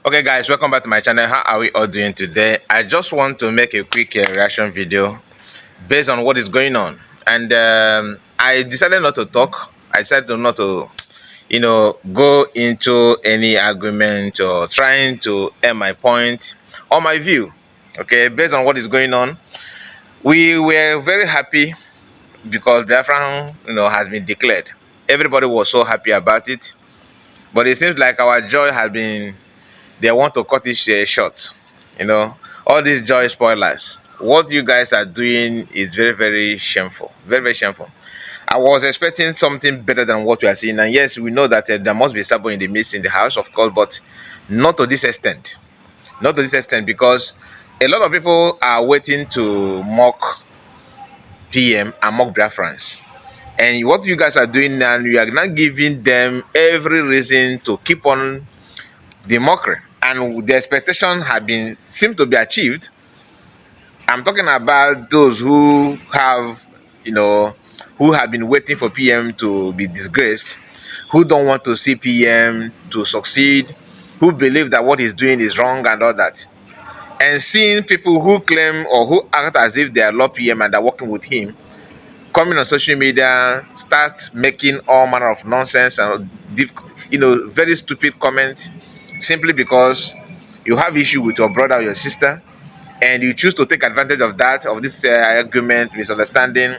Okay guys, welcome back to my channel. How are we all doing today? I just want to make a quick reaction video based on what is going on, and I decided not to talk. I decided not to go into any argument or trying to air my point or my view. Okay, based on what is going on, we were very happy because Biafra has been declared. Everybody was so happy about it, but it seems like our joy has been, they want to cut it short. You know, all these joy spoilers. What you guys are doing is very, very shameful. Very, very shameful. I was expecting something better than what we are seeing. And yes, we know that there must be trouble in the midst in the house, of course, but not to this extent. Not to this extent, because a lot of people are waiting to mock PM and mock Biafrans. And what you guys are doing now, you are not giving them every reason to keep on the mockery, and the expectation have been seem to be achieved. I'm talking about those who have, who have been waiting for PM to be disgraced, who don't want to see PM to succeed, who believe that what he's doing is wrong and all that. And seeing people who claim or who act as if they are Lord PM and are working with him, coming on social media, start making all manner of nonsense and very stupid comments simply because you have issue with your brother or your sister, and you choose to take advantage of that, of this argument, misunderstanding,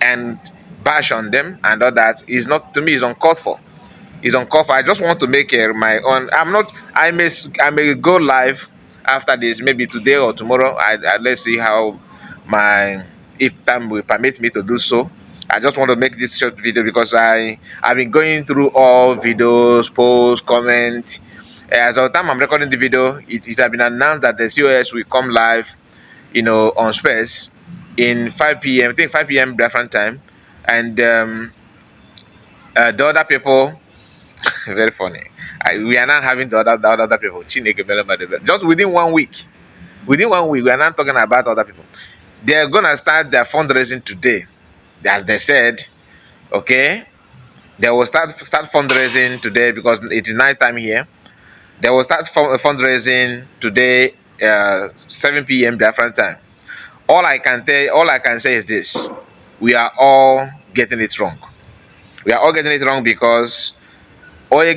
and bash on them and all that is not, to me, is uncalled for. Is uncalled for. I just want to make my own. I'm not. I may go live after this, maybe today or tomorrow. Let's see how my, if time will permit me to do so. I just want to make this short video because I've been going through all videos, posts, comments. As of the time I'm recording the video, it has been announced that the COS will come live, on Space in 5 p.m. I think 5 p.m. Biafran time, and the other people, very funny. We are not having the other people. Just within 1 week. Within 1 week, we are not talking about other people. They are gonna start their fundraising today, as they said. Okay, they will start fundraising today because it is night time here. They will start fundraising today, 7 p.m. Biafran time. All I can say is this: we are all getting it wrong. We are all getting it wrong because okay,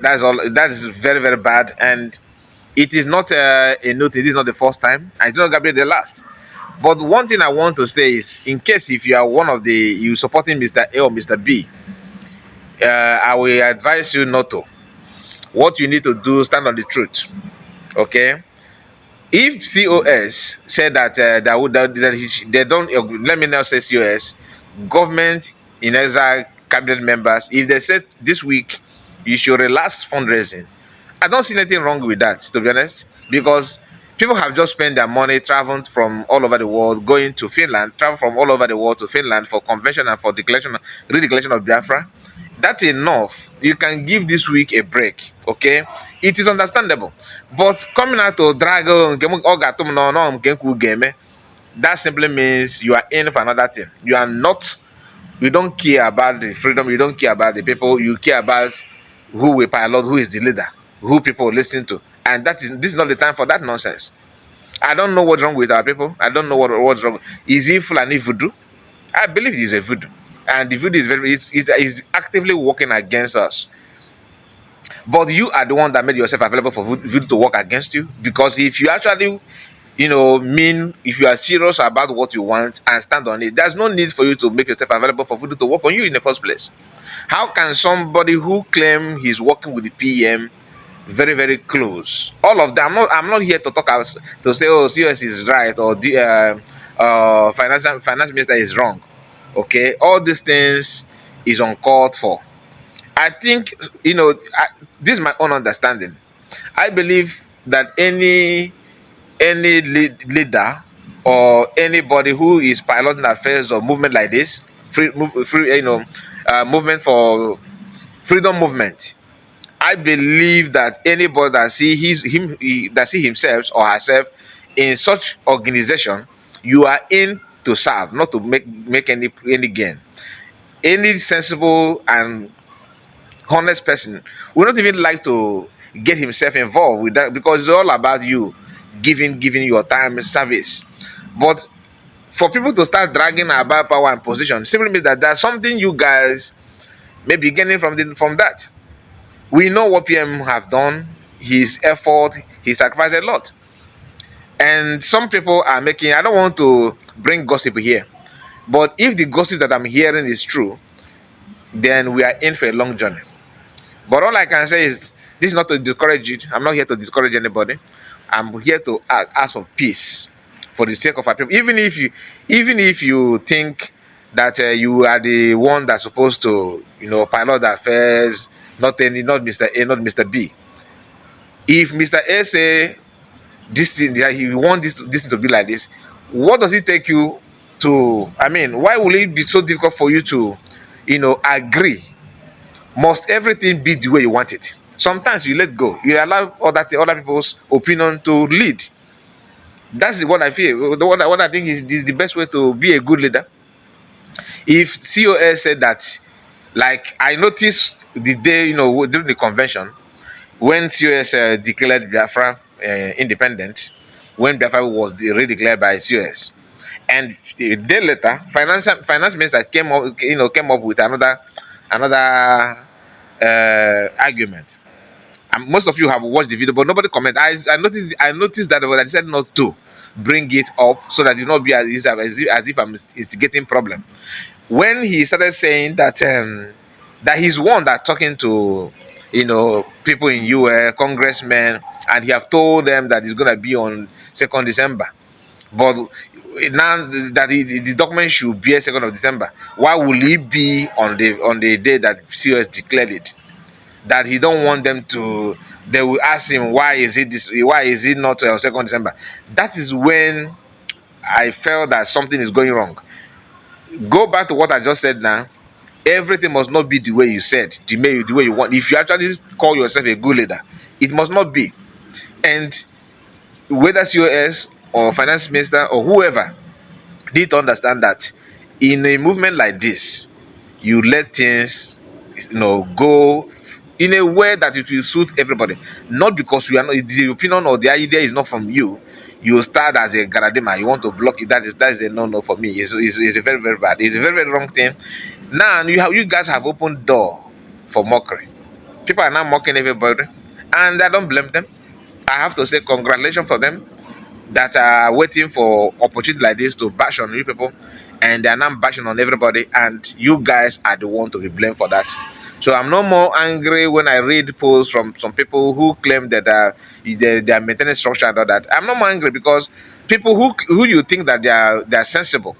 that's all. That is very, very bad, and it is not a note. It is not the first time, and it's not gonna be the last. But one thing I want to say is, in case if you are one of the, you supporting Mr. A or Mr. B, I will advise you not to. What you need to do, stand on the truth. Okay. If COS said that they don't, let me now say COS, government in exile cabinet members, if they said this week you should relax fundraising, I don't see anything wrong with that, to be honest, because people have just spent their money traveling from all over the world, going to Finland, travel from all over the world to Finland for convention and for declaration, redeclaration of Biafra. That's enough. You can give this week a break, okay? It is understandable. But coming out to drag that simply means you are in for another thing. You are not, you don't care about the freedom, you don't care about the people, you care about who will pilot, who is the leader, who people listen to. And this is not the time for that nonsense. I don't know what's wrong with our people. I don't know what's wrong. Is it Fulani voodoo? I believe it is a voodoo. And the voodoo is actively working against us. But you are the one that made yourself available for voodoo to work against you. Because if you actually, if you are serious about what you want and stand on it, there's no need for you to make yourself available for voodoo to work on you in the first place. How can somebody who claim he's working with the PM very, very close, all of them, I'm not here to talk about, to say, oh, CS is right or the finance minister is wrong. Okay, all these things is uncalled for. I think, this is my own understanding. I believe that any leader or anybody who is piloting affairs or movement like this, movement for freedom movement, I believe that anybody that that see himself or herself in such organization, you are in to serve, not to make any gain. Any sensible and honest person would not even like to get himself involved with that, because it's all about you giving your time and service. But for people to start dragging about power and position simply means that there's something you guys may be getting from that. We know what PM have done, his effort, he sacrificed a lot. And some people are making, I don't want to bring gossip here, but if the gossip that I'm hearing is true, then we are in for a long journey. But all I can say is, this is not to discourage it. I'm not here to discourage anybody. I'm here to ask for peace for the sake of our people. Even if you think that you are the one that's supposed to, pilot the affairs, not Mr. A, not Mr. B. If Mr. A say this thing, that he want this thing to be like this, what does it take you to? I mean, why will it be so difficult for you to, agree? Must everything be the way you want it? Sometimes you let go. You allow other people's opinion to lead. That's what I feel. What I think is the best way to be a good leader. If COS said that, like I noticed the day, during the convention, when COS declared Biafra independent, when Biafra was re-declared by COS, and a day later, finance minister came up with another argument. And most of you have watched the video, but nobody comment. I noticed that, but I decided not to bring it up so that it not be as if I'm instigating problem. When he started saying that he's one that talking to people in US, congressmen, and he have told them that it's gonna be on 2nd December. But now that the document should be 2nd of December, why will it be on the day that COS declared it? That he don't want them to. They will ask him, why is it this? Why is it not on 2nd December? That is when I felt that something is going wrong. Go back to what I just said now. Everything must not be the way you said, the way you want. If you actually call yourself a good leader, it must not be. And whether COS or finance minister or whoever need to understand that in a movement like this, you let things, go in a way that it will suit everybody. Not because you are not, the opinion or the idea is not from you. You start as a garadima, you want to block it. That is a no for me. It's a very, very bad. It's a very, very wrong thing. Now you guys have opened door for mockery. People are now mocking everybody, and I don't blame them. I have to say congratulations for them that are waiting for opportunity like this to bash on you people, and they are now bashing on everybody, and you guys are the one to be blamed for that. So I'm no more angry when I read posts from some people who claim that they are maintaining structure and all that. I'm not more angry because people who you think that they are sensible,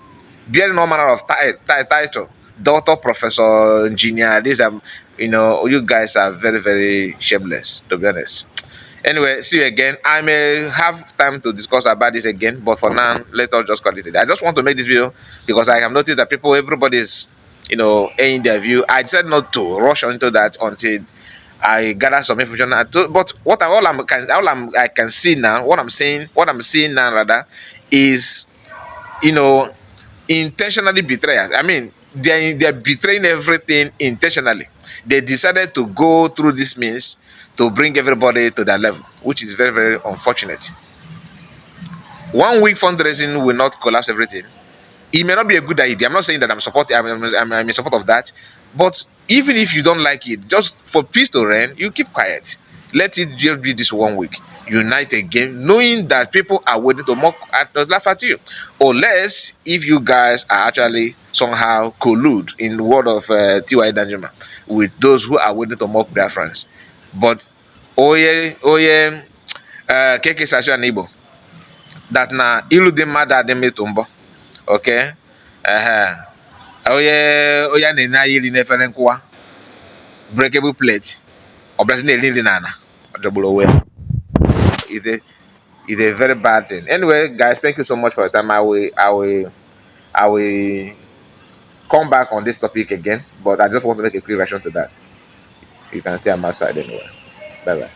bearing no manner of title, doctor, professor, engineer, these are, you guys are very, very shameless, to be honest. Anyway, see you again. I may have time to discuss about this again, but for now, let us just call it a day. I just want to make this video because I have noticed that everybody is, in their view. I decided not to rush into that until I gather some information. But I can see now, what I'm seeing now rather, is, you know, intentionally betrayal. I mean, they're betraying everything intentionally. They decided to go through this means to bring everybody to that level, which is very, very unfortunate. 1 week fundraising will not collapse everything. It may not be a good idea. I'm not saying that I'm in support of that. But even if you don't like it, just for peace to reign, you keep quiet. Let it just be this 1 week. Unite again, knowing that people are waiting to laugh at you. Unless if you guys are actually somehow collude, in the word of T.Y. Danjuma, with those who are waiting to mock Biafrans. But Keke Sacho and Igbo, that na ilu dị mmadụ adị mmetụ mbọ. Okay. Onye na-enye anyị iri n'efere nkụwa, breakable plate, ọ bụlasị na-eri nri n'ala, ọ jọgburu onwe ya. It's a very bad thing. Anyway, guys, thank you so much for your time. I will come back on this topic again, but I just want to make a quick reaction to that. You can see I'm outside anyway. Bye bye.